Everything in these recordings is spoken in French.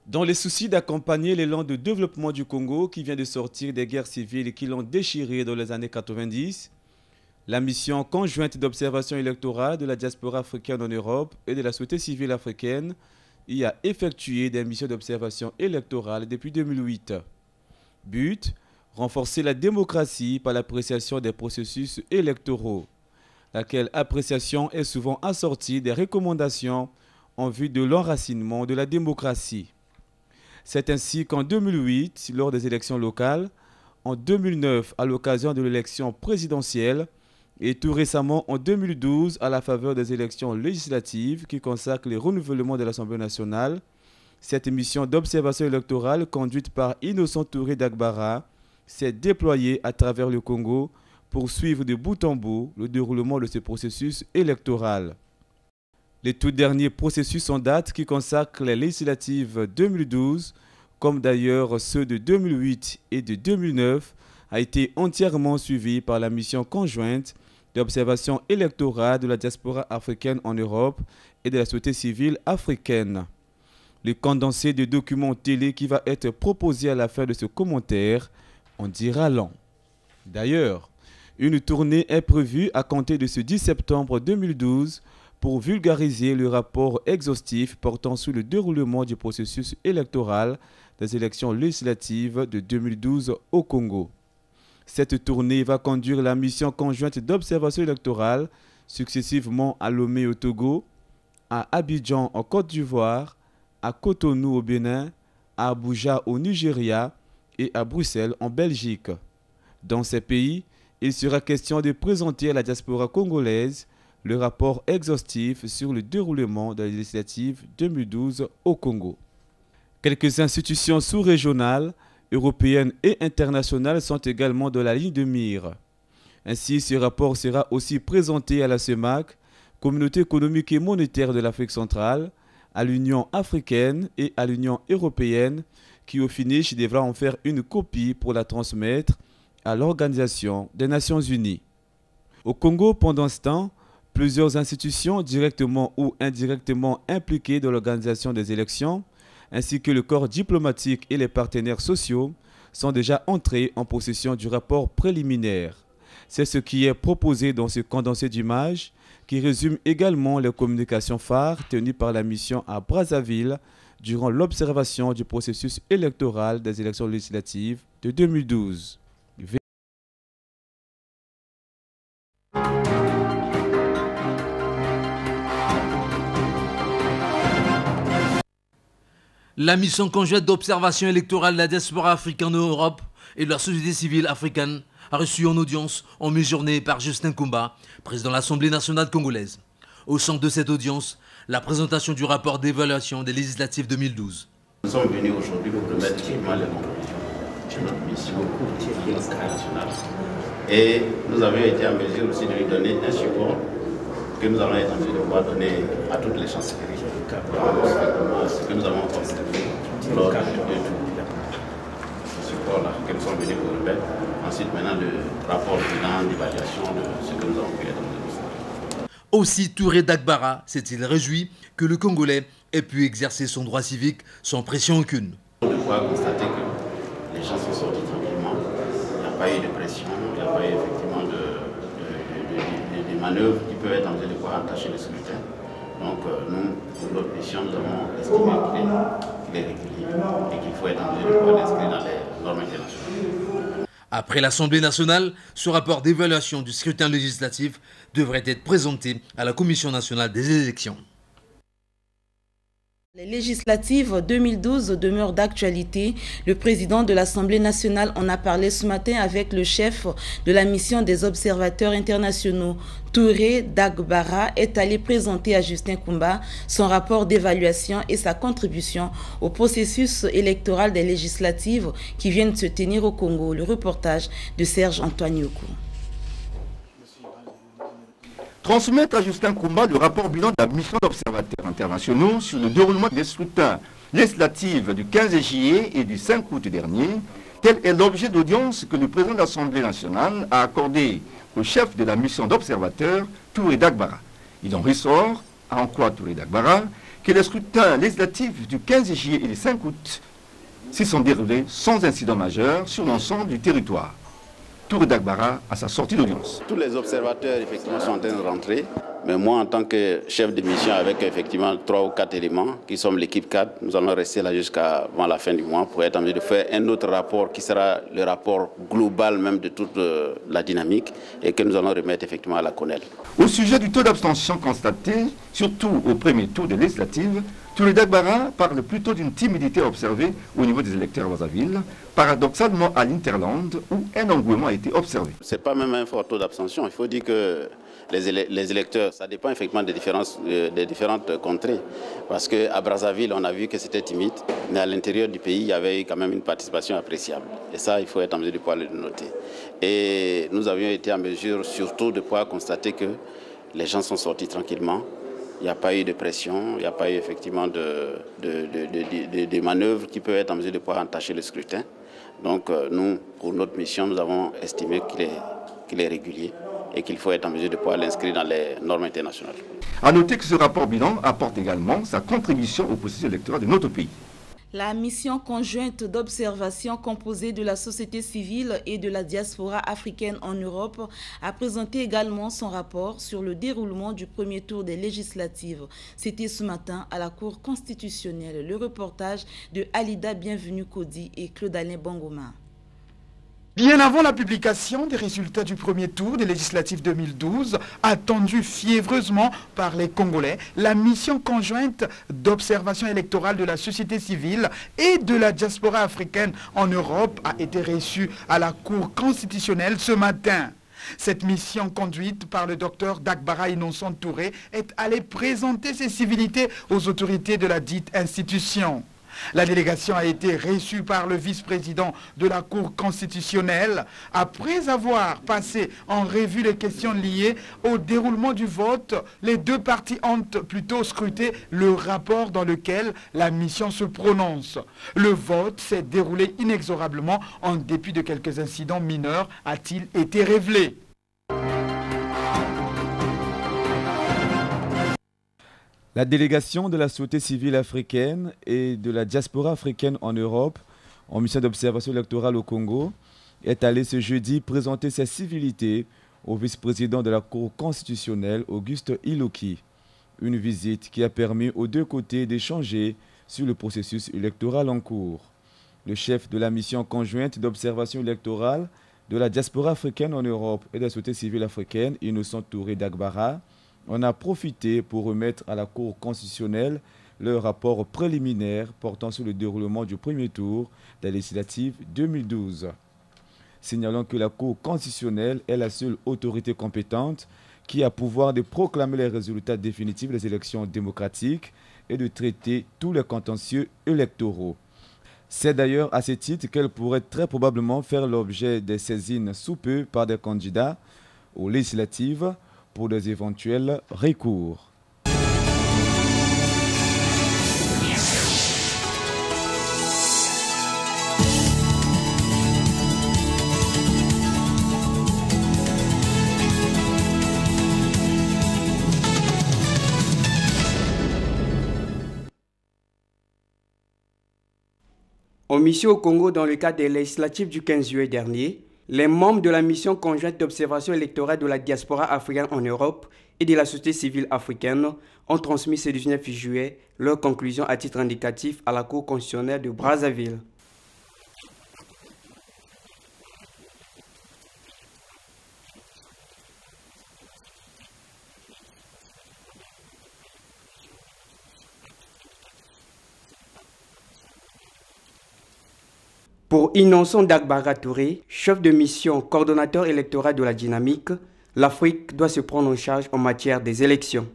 Dans les soucis d'accompagner l'élan de développement du Congo qui vient de sortir des guerres civiles qui l'ont déchiré dans les années 90, la mission conjointe d'observation électorale de la diaspora africaine en Europe et de la société civile africaine y a effectué des missions d'observation électorale depuis 2008. But, renforcer la démocratie par l'appréciation des processus électoraux, laquelle appréciation est souvent assortie des recommandations en vue de l'enracinement de la démocratie. C'est ainsi qu'en 2008, lors des élections locales, en 2009 à l'occasion de l'élection présidentielle et tout récemment en 2012 à la faveur des élections législatives qui consacrent le renouvellement de l'Assemblée nationale, cette mission d'observation électorale conduite par Innocent Touré Dagbara s'est déployée à travers le Congo pour suivre de bout en bout le déroulement de ce processus électoral. Les tout derniers processus en date qui consacrent les législatives 2012, comme d'ailleurs ceux de 2008 et de 2009, a été entièrement suivi par la mission conjointe d'observation électorale de la diaspora africaine en Europe et de la société civile africaine. Le condensé de documents télé qui va être proposé à la fin de ce commentaire en dira long. D'ailleurs, une tournée est prévue à compter de ce 10 septembre 2012 pour vulgariser le rapport exhaustif portant sur le déroulement du processus électoral des élections législatives de 2012 au Congo. Cette tournée va conduire la mission conjointe d'observation électorale successivement à Lomé au Togo, à Abidjan en Côte d'Ivoire, à Cotonou au Bénin, à Abuja au Nigeria et à Bruxelles en Belgique. Dans ces pays, il sera question de présenter à la diaspora congolaise le rapport exhaustif sur le déroulement de la législative 2012 au Congo. Quelques institutions sous-régionales, européennes et internationales sont également dans la ligne de mire. Ainsi, ce rapport sera aussi présenté à la CEMAC, Communauté économique et monétaire de l'Afrique centrale, à l'Union africaine et à l'Union européenne, qui au finish devra en faire une copie pour la transmettre à l'Organisation des Nations Unies. Au Congo, pendant ce temps, plusieurs institutions directement ou indirectement impliquées dans l'organisation des élections, ainsi que le corps diplomatique et les partenaires sociaux, sont déjà entrés en possession du rapport préliminaire. C'est ce qui est proposé dans ce condensé d'images, qui résume également les communications phares tenues par la mission à Brazzaville durant l'observation du processus électoral des élections législatives de 2012. La mission conjointe d'observation électorale de la diaspora africaine en Europe et de la société civile africaine a reçu en audience en mi-journée par Justin Kumba, président de l'Assemblée nationale congolaise. Au centre de cette audience, la présentation du rapport d'évaluation des législatives 2012. Nous sommes venus aujourd'hui pour remettre effectivement les conclusions de notre mission internationale. Et nous avions été en mesure aussi de lui donner un support que nous allons être en mesure de pouvoir donner à toutes les chancelleries. Ce que nous avons constaté lors de ce support-là que nous sommes venus pour remettre. Ensuite, maintenant, le rapport bilan d'évaluation de ce que nous avons pu être. Aussi, Touré Dagbara s'est-il réjoui que le Congolais ait pu exercer son droit civique sans pression aucune. On peut constater que les gens sont sortis tranquillement. Il n'y a pas eu de pression, il n'y a pas eu effectivement de manœuvres qui peuvent être en train de pouvoir entacher le scrutin. Donc nous, pour notre mission, nous avons estimé qu'il est régulier et qu'il faut être en train de pouvoir l'inscrire dans les normes internationales. Après l'Assemblée nationale, ce rapport d'évaluation du scrutin législatif devrait être présenté à la Commission nationale des élections. Les législatives 2012 demeurent d'actualité. Le président de l'Assemblée nationale en a parlé ce matin avec le chef de la mission des observateurs internationaux. Touré Dagbara est allé présenter à Justin Kumba son rapport d'évaluation et sa contribution au processus électoral des législatives qui viennent de se tenir au Congo. Le reportage de Serge Antoine Yoko. Transmettre à Justin Kumba le rapport bilan de la mission d'observateurs internationaux sur le déroulement des scrutins législatifs du 15 juillet et du 5 août dernier, tel est l'objet d'audience que le président de l'Assemblée nationale a accordé au chef de la mission d'observateurs, Touré Dagbara. Il en ressort, à en croire Touré Dagbara, que les scrutins législatifs du 15 juillet et du 5 août s'y sont déroulés sans incident majeur sur l'ensemble du territoire. Touré Dagbara à sa sortie d'audience. Tous les observateurs effectivement sont en train de rentrer, mais moi en tant que chef de mission avec effectivement 3 ou 4 éléments qui sommes l'équipe 4, nous allons rester là jusqu'avant la fin du mois pour être en mesure de faire un autre rapport qui sera le rapport global même de toute la dynamique et que nous allons remettre effectivement à la CONEL. Au sujet du taux d'abstention constaté, surtout au premier tour des législatives, Touré Dagbara parle plutôt d'une timidité observée au niveau des électeurs à Brazzaville, paradoxalement à l'Interland où un engouement a été observé. Ce n'est pas même un fort taux d'abstention. Il faut dire que les électeurs, ça dépend effectivement des différentes contrées. Parce qu'à Brazzaville, on a vu que c'était timide, mais à l'intérieur du pays, il y avait quand même une participation appréciable. Et ça, il faut être en mesure de pouvoir le noter. Et nous avions été en mesure surtout de pouvoir constater que les gens sont sortis tranquillement. Il n'y a pas eu de pression, il n'y a pas eu effectivement de manœuvres qui peuvent être en mesure de pouvoir entacher le scrutin. Donc nous, pour notre mission, nous avons estimé qu'il est régulier et qu'il faut être en mesure de pouvoir l'inscrire dans les normes internationales. A noter que ce rapport bilan apporte également sa contribution au processus électoral de notre pays. La mission conjointe d'observation composée de la société civile et de la diaspora africaine en Europe a présenté également son rapport sur le déroulement du premier tour des législatives. C'était ce matin à la Cour constitutionnelle. Le reportage de Alida Bienvenue-Kodi et Claude-Alain Bangoma. Bien avant la publication des résultats du premier tour des législatives 2012, attendue fiévreusement par les Congolais, la mission conjointe d'observation électorale de la société civile et de la diaspora africaine en Europe a été reçue à la Cour constitutionnelle ce matin. Cette mission conduite par le docteur Dagbara Innocent Touré est allée présenter ses civilités aux autorités de la dite institution. La délégation a été reçue par le vice-président de la Cour constitutionnelle. Après avoir passé en revue les questions liées au déroulement du vote, les deux parties ont plutôt scruté le rapport dans lequel la mission se prononce. Le vote s'est déroulé inexorablement en dépit de quelques incidents mineurs, a-t-il été révélé. La délégation de la société civile africaine et de la diaspora africaine en Europe, en mission d'observation électorale au Congo, est allée ce jeudi présenter ses civilités au vice-président de la Cour constitutionnelle, Auguste Iloki. Une visite qui a permis aux deux côtés d'échanger sur le processus électoral en cours. Le chef de la mission conjointe d'observation électorale de la diaspora africaine en Europe et de la société civile africaine, Innocent Touré Dagbara, on a profité pour remettre à la Cour constitutionnelle le rapport préliminaire portant sur le déroulement du premier tour des législatives 2012. Signalons que la Cour constitutionnelle est la seule autorité compétente qui a pouvoir de proclamer les résultats définitifs des élections démocratiques et de traiter tous les contentieux électoraux. C'est d'ailleurs à ce titre qu'elle pourrait très probablement faire l'objet des saisines sous peu par des candidats aux législatives pour des éventuels recours. En mission au Congo dans le cadre des législatives du 15 juillet dernier, les membres de la mission conjointe d'observation électorale de la diaspora africaine en Europe et de la société civile africaine ont transmis ce 19 juillet leurs conclusions à titre indicatif à la Cour constitutionnelle de Brazzaville. Pour Innocent Dagbara Touré, chef de mission, coordonnateur électoral de la dynamique, l'Afrique doit se prendre en charge en matière des élections.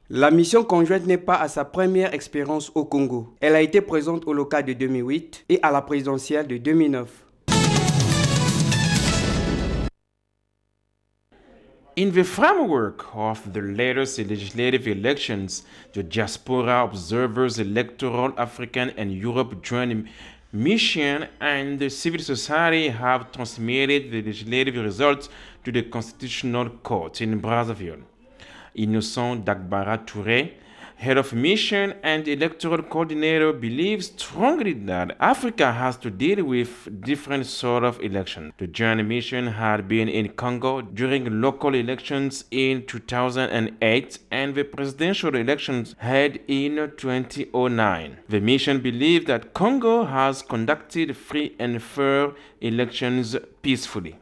La mission conjointe n'est pas à sa première expérience au Congo. Elle a été présente au local de 2008 et à la présidentielle de 2009. In the framework of the latest legislative elections, the Diaspora Observers Electoral African and Europe Joint Mission and the civil society have transmitted the legislative results to the Constitutional Court in Brazzaville. Innocent Dagbara Touré, head of mission and electoral coordinator, believes strongly that Africa has to deal with different sort of elections. The joint mission had been in Congo during local elections in 2008 and the presidential elections held in 2009. The mission believes that Congo has conducted free and fair elections peacefully.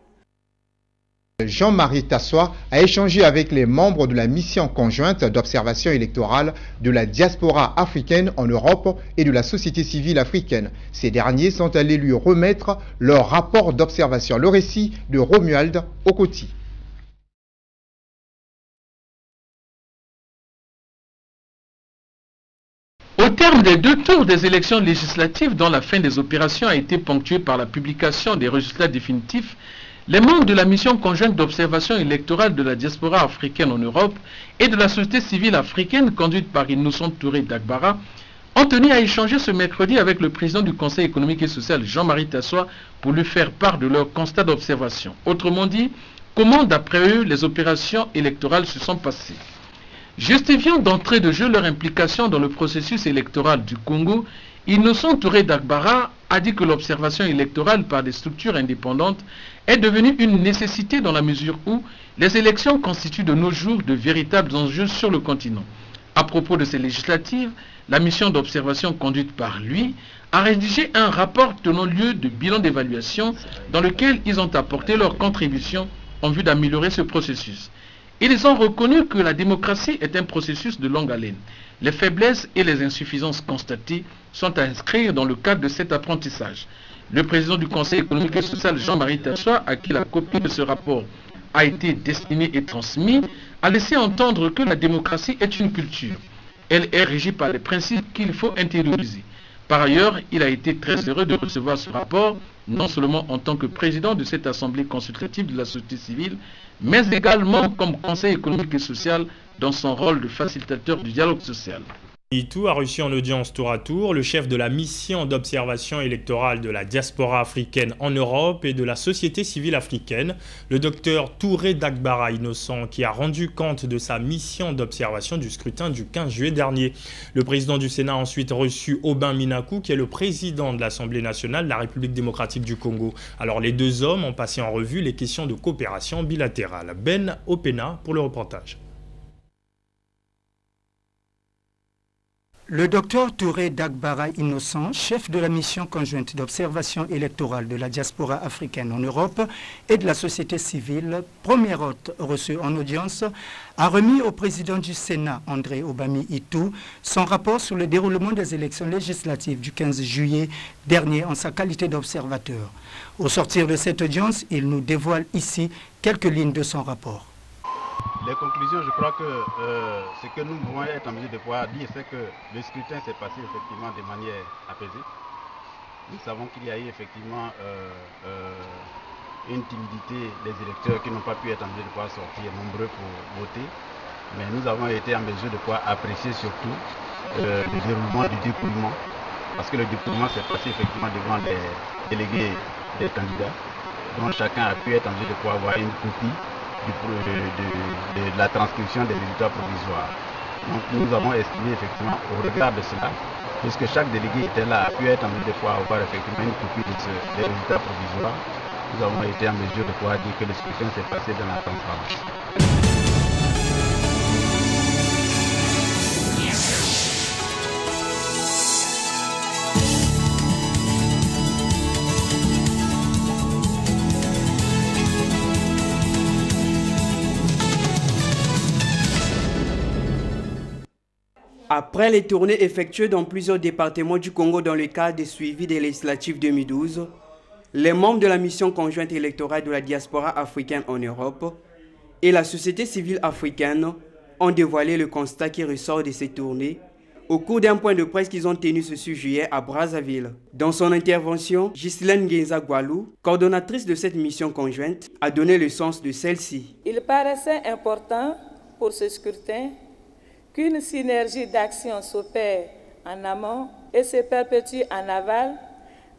Jean-Marie Tassoua a échangé avec les membres de la mission conjointe d'observation électorale de la diaspora africaine en Europe et de la société civile africaine. Ces derniers sont allés lui remettre leur rapport d'observation. Le récit de Romuald Okoti. Au terme des 2 tours des élections législatives dont la fin des opérations a été ponctuée par la publication des résultats définitifs, les membres de la mission conjointe d'observation électorale de la diaspora africaine en Europe et de la société civile africaine conduite par Innocent Touré Dagbara ont tenu à échanger ce mercredi avec le président du Conseil économique et social Jean-Marie Tassoua pour lui faire part de leur constat d'observation. Autrement dit, comment d'après eux les opérations électorales se sont passées. Justifiant d'entrée de jeu leur implication dans le processus électoral du Congo, Innocent Touré Dagbara a dit que l'observation électorale par des structures indépendantes est devenue une nécessité dans la mesure où les élections constituent de nos jours de véritables enjeux sur le continent. À propos de ces législatives, la mission d'observation conduite par lui a rédigé un rapport tenant lieu de bilan d'évaluation dans lequel ils ont apporté leur contribution en vue d'améliorer ce processus. Ils ont reconnu que la démocratie est un processus de longue haleine. Les faiblesses et les insuffisances constatées sont à inscrire dans le cadre de cet apprentissage. Le président du Conseil économique et social, Jean-Marie Tassoua, à qui la copie de ce rapport a été destinée et transmise, a laissé entendre que la démocratie est une culture. Elle est régie par les principes qu'il faut intérioriser. Par ailleurs, il a été très heureux de recevoir ce rapport, non seulement en tant que président de cette assemblée consultative de la société civile, mais également comme Conseil économique et social dans son rôle de facilitateur du dialogue social. Itou a reçu en audience tour à tour le chef de la mission d'observation électorale de la diaspora africaine en Europe et de la société civile africaine, le docteur Touré Dagbara Innocent, qui a rendu compte de sa mission d'observation du scrutin du 15 juillet dernier. Le président du Sénat a ensuite reçu Aubin Minakou, qui est le président de l'Assemblée nationale de la République démocratique du Congo. Alors les deux hommes ont passé en revue les questions de coopération bilatérale. Ben Opena pour le reportage. Le docteur Touré Dagbara Innocent, chef de la mission conjointe d'observation électorale de la diaspora africaine en Europe et de la société civile, premier hôte reçu en audience, a remis au président du Sénat, André Obami Itou, son rapport sur le déroulement des élections législatives du 15 juillet dernier en sa qualité d'observateur. Au sortir de cette audience, il nous dévoile ici quelques lignes de son rapport. Les conclusions, je crois que ce que nous pouvons être en mesure de pouvoir dire, c'est que le scrutin s'est passé effectivement de manière apaisée. Nous savons qu'il y a eu effectivement une timidité des électeurs qui n'ont pas pu être en mesure de pouvoir sortir nombreux pour voter. Mais nous avons été en mesure de pouvoir apprécier surtout le déroulement du dépouillement. Parce que le dépouillement s'est passé effectivement devant les délégués des candidats. Donc chacun a pu être en mesure de pouvoir avoir une copie de la transcription des résultats provisoires. Donc nous avons estimé effectivement au regard de cela, puisque chaque délégué était là, a pu être en mesure de pouvoir avoir effectivement une copie des résultats provisoires, nous avons été en mesure de pouvoir dire que le scrutin s'est passé dans la transparence. Après les tournées effectuées dans plusieurs départements du Congo dans le cadre des suivis des législatives 2012, les membres de la mission conjointe électorale de la diaspora africaine en Europe et la société civile africaine ont dévoilé le constat qui ressort de ces tournées au cours d'un point de presse qu'ils ont tenu ce 6 juillet à Brazzaville. Dans son intervention, Ghislaine Nguenza-Gwalou, coordonnatrice de cette mission conjointe, a donné le sens de celle-ci. Il paraissait important pour ce scrutin qu'une synergie d'action s'opère en amont et se perpétue en aval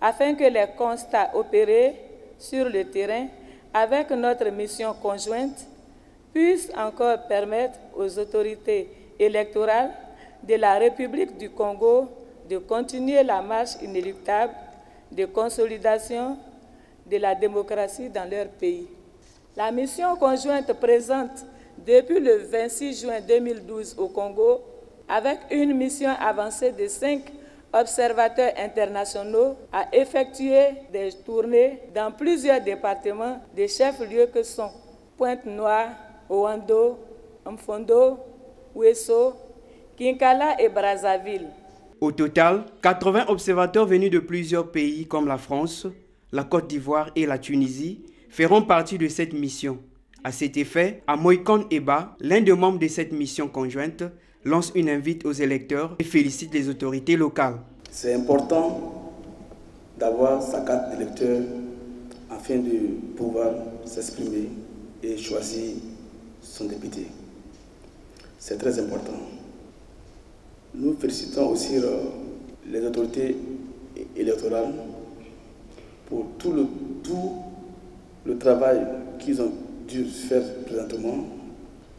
afin que les constats opérés sur le terrain avec notre mission conjointe puissent encore permettre aux autorités électorales de la République du Congo de continuer la marche inéluctable de consolidation de la démocratie dans leur pays. La mission conjointe présente depuis le 26 juin 2012 au Congo, avec une mission avancée de 5 observateurs internationaux, a effectué des tournées dans plusieurs départements des chefs-lieux que sont Pointe-Noire, Ouando, Mfondo, Ouesso, Kinkala et Brazzaville. Au total, 80 observateurs venus de plusieurs pays comme la France, la Côte d'Ivoire et la Tunisie feront partie de cette mission. À cet effet, Amoikon Eba, l'un des membres de cette mission conjointe, lance une invite aux électeurs et félicite les autorités locales. C'est important d'avoir sa carte d'électeur afin de pouvoir s'exprimer et choisir son député. C'est très important. Nous félicitons aussi les autorités électorales pour tout le travail qu'ils ont dû faire présentement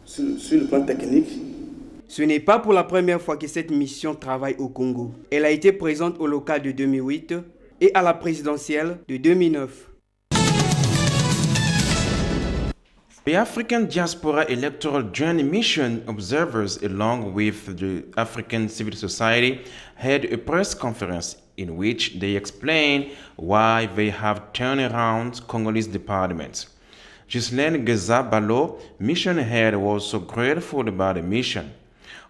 sur le plan technique. Ce n'est pas pour la première fois que cette mission travaille au Congo. Elle a été présente au local de 2008 et à la présidentielle de 2009. The African Diaspora Electoral Joint Mission observers, along with the African civil society, had a press conference in which they explained why they have turned around Congolese departments. Ghislaine Nguenza-Gwalou, mission head, was so grateful about the mission.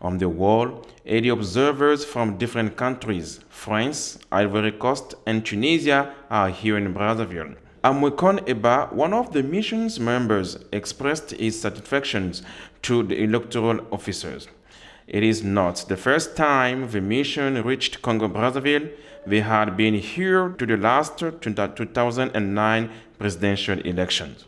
On the wall, 80 observers from different countries, France, Ivory Coast, and Tunisia, are here in Brazzaville. Amoikon Eba, one of the mission's members, expressed his satisfaction to the electoral officers. It is not the first time the mission reached Congo-Brazzaville. They had been here to the last 2009 presidential elections.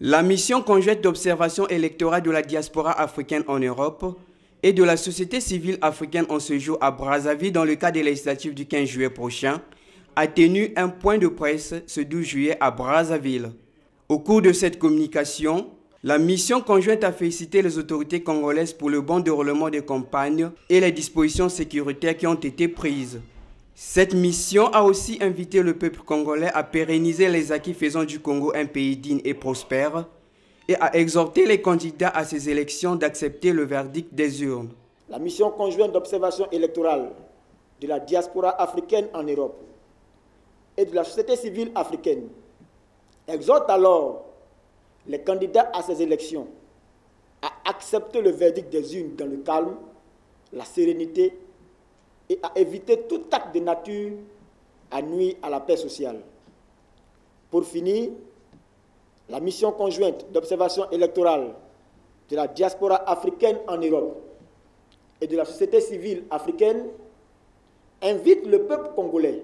La mission conjointe d'observation électorale de la diaspora africaine en Europe et de la société civile africaine en séjour à Brazzaville dans le cadre des législatives du 15 juillet prochain a tenu un point de presse ce 12 juillet à Brazzaville. Au cours de cette communication, la mission conjointe a félicité les autorités congolaises pour le bon déroulement des campagnes et les dispositions sécuritaires qui ont été prises. Cette mission a aussi invité le peuple congolais à pérenniser les acquis faisant du Congo un pays digne et prospère et à exhorter les candidats à ces élections d'accepter le verdict des urnes. La mission conjointe d'observation électorale de la diaspora africaine en Europe et de la société civile africaine exhorte alors les candidats à ces élections à accepter le verdict des urnes dans le calme, la sérénité et à éviter tout acte de nature à nuire à la paix sociale. Pour finir, la mission conjointe d'observation électorale de la diaspora africaine en Europe et de la société civile africaine invite le peuple congolais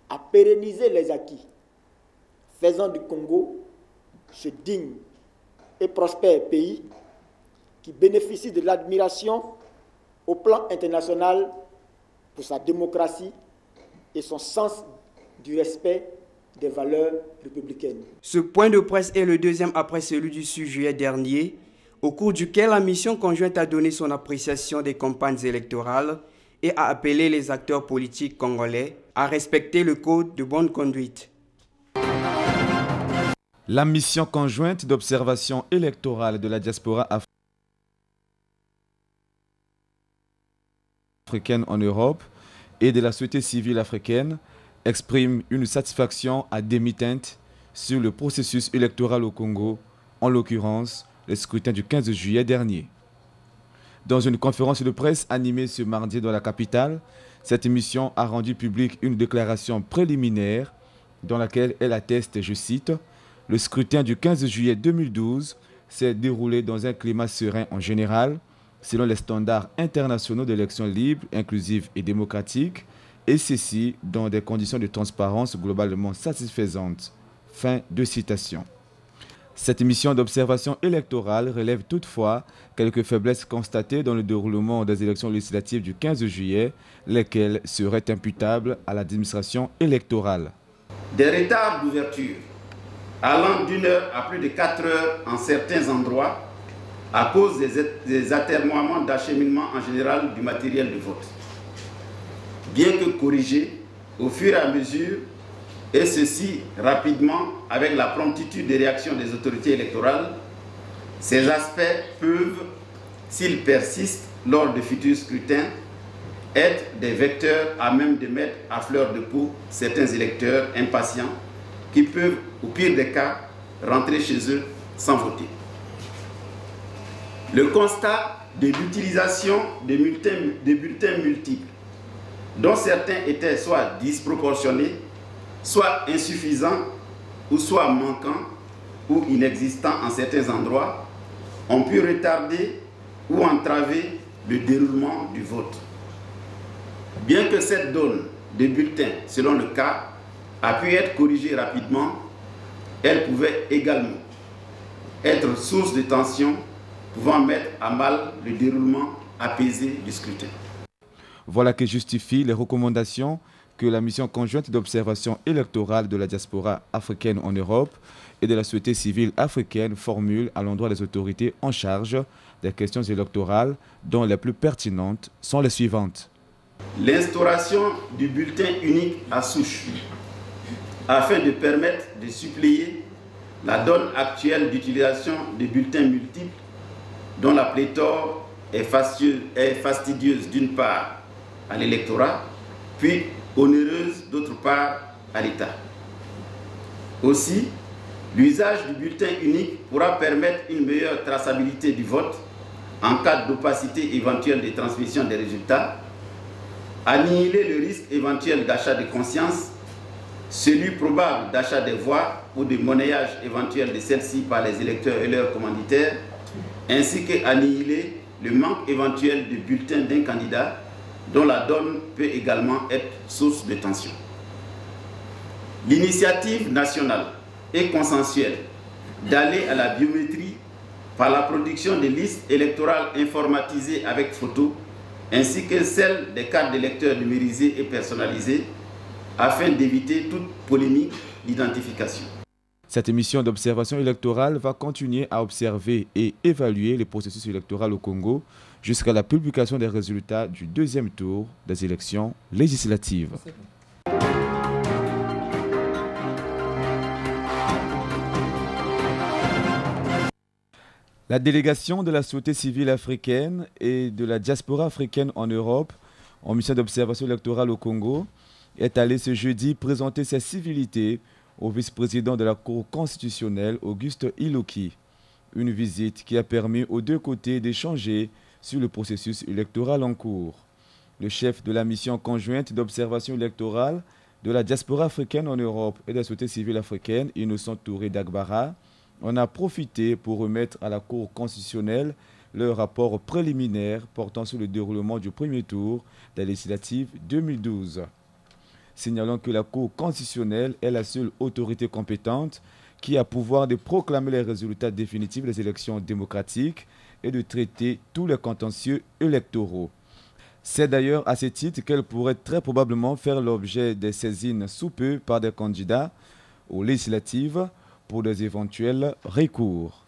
à pérenniser les acquis, faisant du Congo ce digne et prospère pays qui bénéficie de l'admiration au plan international pour sa démocratie et son sens du respect des valeurs républicaines. Ce point de presse est le deuxième après celui du 6 juillet dernier, au cours duquel la mission conjointe a donné son appréciation des campagnes électorales et a appelé les acteurs politiques congolais à respecter le code de bonne conduite. La mission conjointe d'observation électorale de la diaspora africaine en Europe et de la société civile africaine exprime une satisfaction à demi-teinte sur le processus électoral au Congo en l'occurrence le scrutin du 15 juillet dernier. Dans une conférence de presse animée ce mardi dans la capitale, cette émission a rendu publique une déclaration préliminaire dans laquelle elle atteste, je cite, « Le scrutin du 15 juillet 2012 s'est déroulé dans un climat serein en général, selon les standards internationaux d'élections libres, inclusives et démocratiques, et ceci dans des conditions de transparence globalement satisfaisantes. » Fin de citation. Cette mission d'observation électorale relève toutefois quelques faiblesses constatées dans le déroulement des élections législatives du 15 juillet, lesquelles seraient imputables à l'administration électorale. Des retards d'ouverture allant d'1 heure à plus de 4 heures en certains endroits à cause des atermoiements d'acheminement en général du matériel de vote. Bien que corrigés au fur et à mesure, et ceci rapidement avec la promptitude des réactions des autorités électorales, ces aspects peuvent, s'ils persistent lors de futurs scrutins, être des vecteurs à même de mettre à fleur de peau certains électeurs impatients qui peuvent, au pire des cas, rentrer chez eux sans voter. Le constat de l'utilisation de bulletins multiples, dont certains étaient soit disproportionnés, soit insuffisants, ou soit manquants ou inexistants en certains endroits, ont pu retarder ou entraver le déroulement du vote. Bien que cette donne de bulletins, selon le cas, a pu être corrigée rapidement, elle pouvait également être source de tension pouvant mettre à mal le déroulement apaisé du scrutin. Voilà qui justifie les recommandations que la mission conjointe d'observation électorale de la diaspora africaine en Europe et de la société civile africaine formule à l'endroit des autorités en charge des questions électorales, dont les plus pertinentes sont les suivantes. L'instauration du bulletin unique à souche, afin de permettre de suppléer la donne actuelle d'utilisation des bulletins multiples, dont la pléthore est fastidieuse d'une part à l'électorat, puis onéreuse d'autre part à l'État. Aussi, l'usage du bulletin unique pourra permettre une meilleure traçabilité du vote en cas d'opacité éventuelle de transmission des résultats, annihiler le risque éventuel d'achat de conscience, celui probable d'achat des voix ou de monnayage éventuel de celles-ci par les électeurs et leurs commanditaires, ainsi qu'annihiler le manque éventuel de bulletins d'un candidat dont la donne peut également être source de tension. L'initiative nationale et consensuelle d'aller à la biométrie par la production de listes électorales informatisées avec photo, ainsi que celle des cartes d'électeurs numérisées et personnalisées, afin d'éviter toute polémique d'identification. Cette mission d'observation électorale va continuer à observer et évaluer les processus électoraux au Congo jusqu'à la publication des résultats du deuxième tour des élections législatives. La délégation de la société civile africaine et de la diaspora africaine en Europe en mission d'observation électorale au Congo est allée ce jeudi présenter ses civilités au vice-président de la Cour constitutionnelle, Auguste Iloki. Une visite qui a permis aux deux côtés d'échanger sur le processus électoral en cours. Le chef de la mission conjointe d'observation électorale de la diaspora africaine en Europe et de la société civile africaine, Innocent Touré Dagbara, en a profité pour remettre à la Cour constitutionnelle leur rapport préliminaire portant sur le déroulement du premier tour des législatives 2012. Signalons que la Cour constitutionnelle est la seule autorité compétente qui a pouvoir de proclamer les résultats définitifs des élections démocratiques et de traiter tous les contentieux électoraux. C'est d'ailleurs à ce titre qu'elle pourrait très probablement faire l'objet des saisines sous peu par des candidats aux législatives pour des éventuels recours.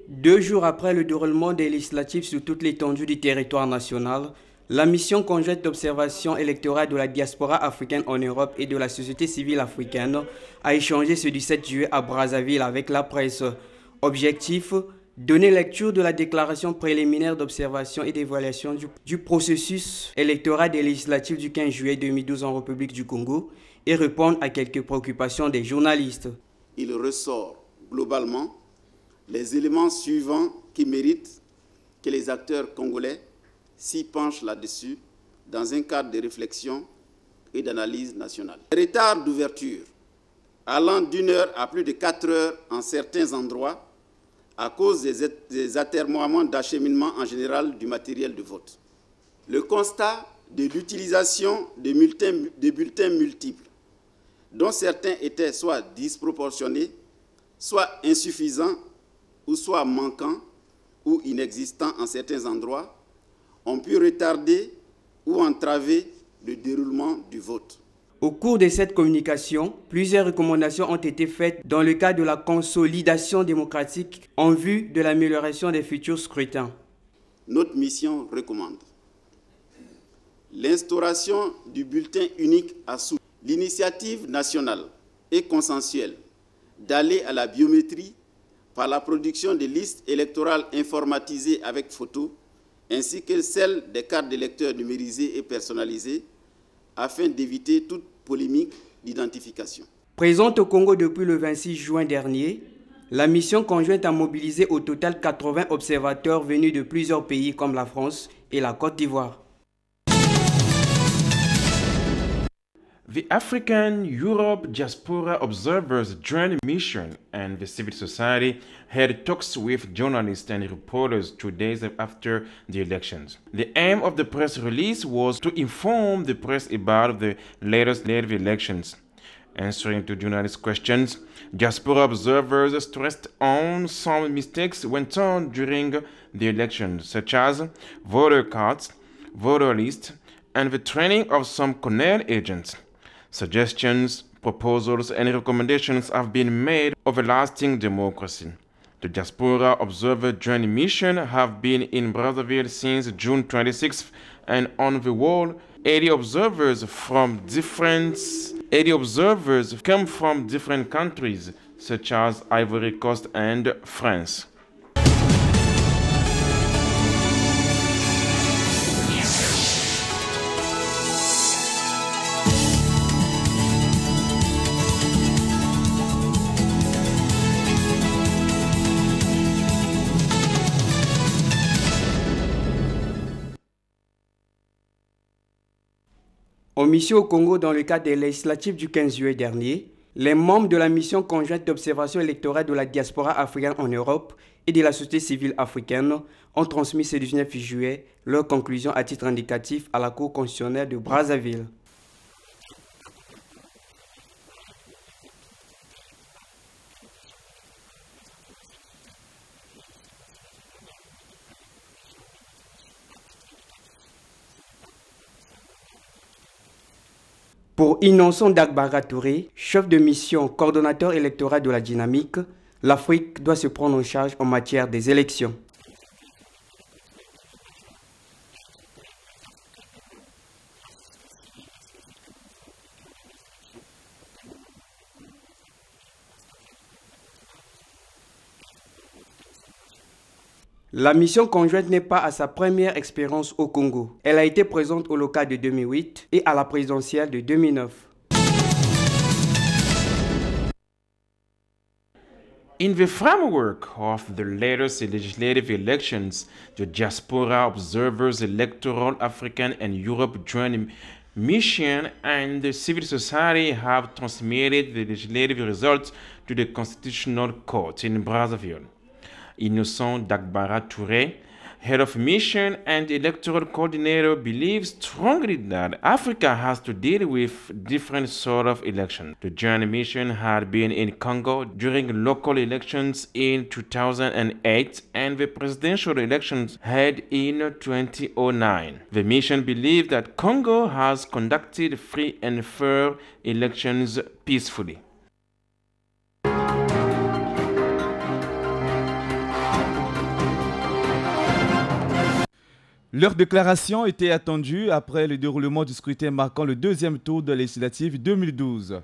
Deux jours après le déroulement des législatives sur toute l'étendue du territoire national, La mission conjointe d'observation électorale de la diaspora africaine en Europe et de la société civile africaine a échangé ce 17 juillet à Brazzaville avec la presse. Objectif, donner lecture de la déclaration préliminaire d'observation et d'évaluation du processus électoral des législatives du 15 juillet 2012 en République du Congo et répondre à quelques préoccupations des journalistes. Il ressort globalement les éléments suivants qui méritent que les acteurs congolais s'y penchent là-dessus dans un cadre de réflexion et d'analyse nationale. Les retards d'ouverture allant d'1 heure à plus de 4 heures en certains endroits à cause des atermoiements d'acheminement en général du matériel de vote. Le constat de l'utilisation de bulletins multiples, dont certains étaient soit disproportionnés, soit insuffisants, ou soit manquants ou inexistants en certains endroits, ont pu retarder ou entraver le déroulement du vote. Au cours de cette communication, plusieurs recommandations ont été faites dans le cadre de la consolidation démocratique en vue de l'amélioration des futurs scrutins. Notre mission recommande l'instauration du bulletin unique à souche, l'initiative nationale et consensuelle d'aller à la biométrie par la production de listes électorales informatisées avec photo, ainsi que celle des cartes d'électeurs numérisées et personnalisées, afin d'éviter toute polémique d'identification. Présente au Congo depuis le 26 juin dernier, la mission conjointe a mobilisé au total 80 observateurs venus de plusieurs pays comme la France et la Côte d'Ivoire. The African Europe Diaspora Observers Joint Mission and the civil society had talks with journalists and reporters 2 days after the elections. The aim of the press release was to inform the press about the latest elections. Answering to journalists' questions, diaspora observers stressed on some mistakes went on during the elections, such as voter cards, voter lists, and the training of some CONEL agents. Suggestions, proposals, and recommendations have been made of a lasting democracy. The Diaspora Observer Joint Mission have been in Brazzaville since June 26th, and on the wall, 80 observers come from different countries, such as Ivory Coast and France. En mission au Congo dans le cadre des législatives du 15 juillet dernier, les membres de la mission conjointe d'observation électorale de la diaspora africaine en Europe et de la société civile africaine ont transmis ce 19 juillet leurs conclusions à titre indicatif à la Cour constitutionnelle de Brazzaville. Pour Innocent Dagbara Touré, chef de mission, coordonnateur électoral de la dynamique, l'Afrique doit se prendre en charge en matière des élections. La mission conjointe n'est pas à sa première expérience au Congo. Elle a été présente au local de 2008 et à la présidentielle de 2009. In the framework of the latest legislative elections, the Diaspora Observers Electoral African and Europe Joint Mission and the civil society have transmitted the legislative results to the Constitutional Court in Brazzaville. Innocent Dagbara Touré, head of mission and electoral coordinator, believes strongly that Africa has to deal with different sort of elections. The joint mission had been in Congo during local elections in 2008 and the presidential elections held in 2009. The mission believes that Congo has conducted free and fair elections peacefully. Leur déclaration était attendue après le déroulement du scrutin marquant le deuxième tour de législative 2012.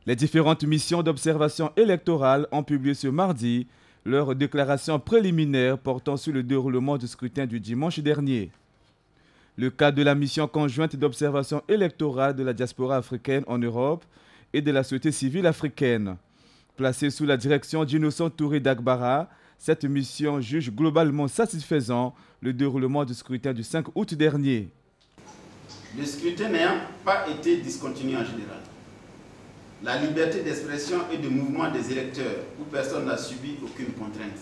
Les différentes missions d'observation électorale ont publié ce mardi leur déclaration préliminaire portant sur le déroulement du scrutin du dimanche dernier. Le cas de la mission conjointe d'observation électorale de la diaspora africaine en Europe et de la société civile africaine. Placée sous la direction d'Innocent Touré Dagbara, cette mission juge globalement satisfaisant le déroulement du scrutin du 5 août dernier. Le scrutin n'ayant pas été discontinué en général, la liberté d'expression et de mouvement des électeurs où personne n'a subi aucune contrainte.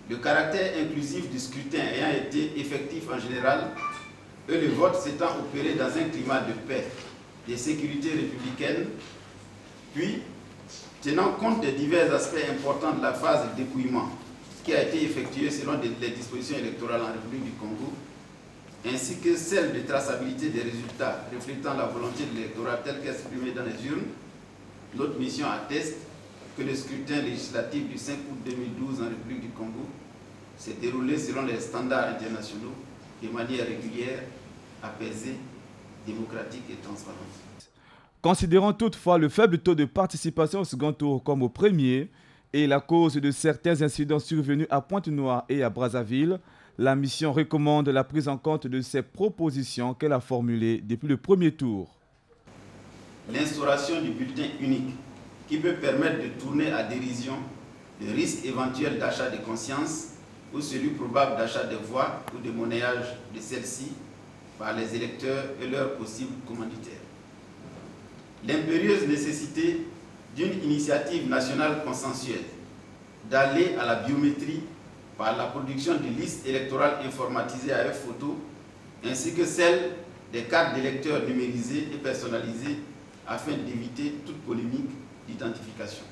Le caractère inclusif du scrutin ayant été effectif en général et le vote s'étant opéré dans un climat de paix, de sécurité républicaine, puis tenant compte des divers aspects importants de la phase de dépouillement qui a été effectuée selon les dispositions électorales en République du Congo, ainsi que celle de traçabilité des résultats reflétant la volonté de l'électorat tel qu'exprimée dans les urnes, notre mission atteste que le scrutin législatif du 5 août 2012 en République du Congo s'est déroulé selon les standards internationaux de manière régulière, apaisée, démocratique et transparente. Considérant toutefois le faible taux de participation au second tour comme au premier et la cause de certains incidents survenus à Pointe-Noire et à Brazzaville, la mission recommande la prise en compte de ces propositions qu'elle a formulées depuis le premier tour. L'instauration du bulletin unique qui peut permettre de tourner à dérision le risque éventuel d'achat de conscience ou celui probable d'achat de voix ou de monnayage de celles-ci par les électeurs et leurs possibles commanditaires. L'impérieuse nécessité d'une initiative nationale consensuelle d'aller à la biométrie par la production de listes électorales informatisées à photo, ainsi que celle des cartes d'électeurs numérisées et personnalisées afin d'éviter toute polémique d'identification.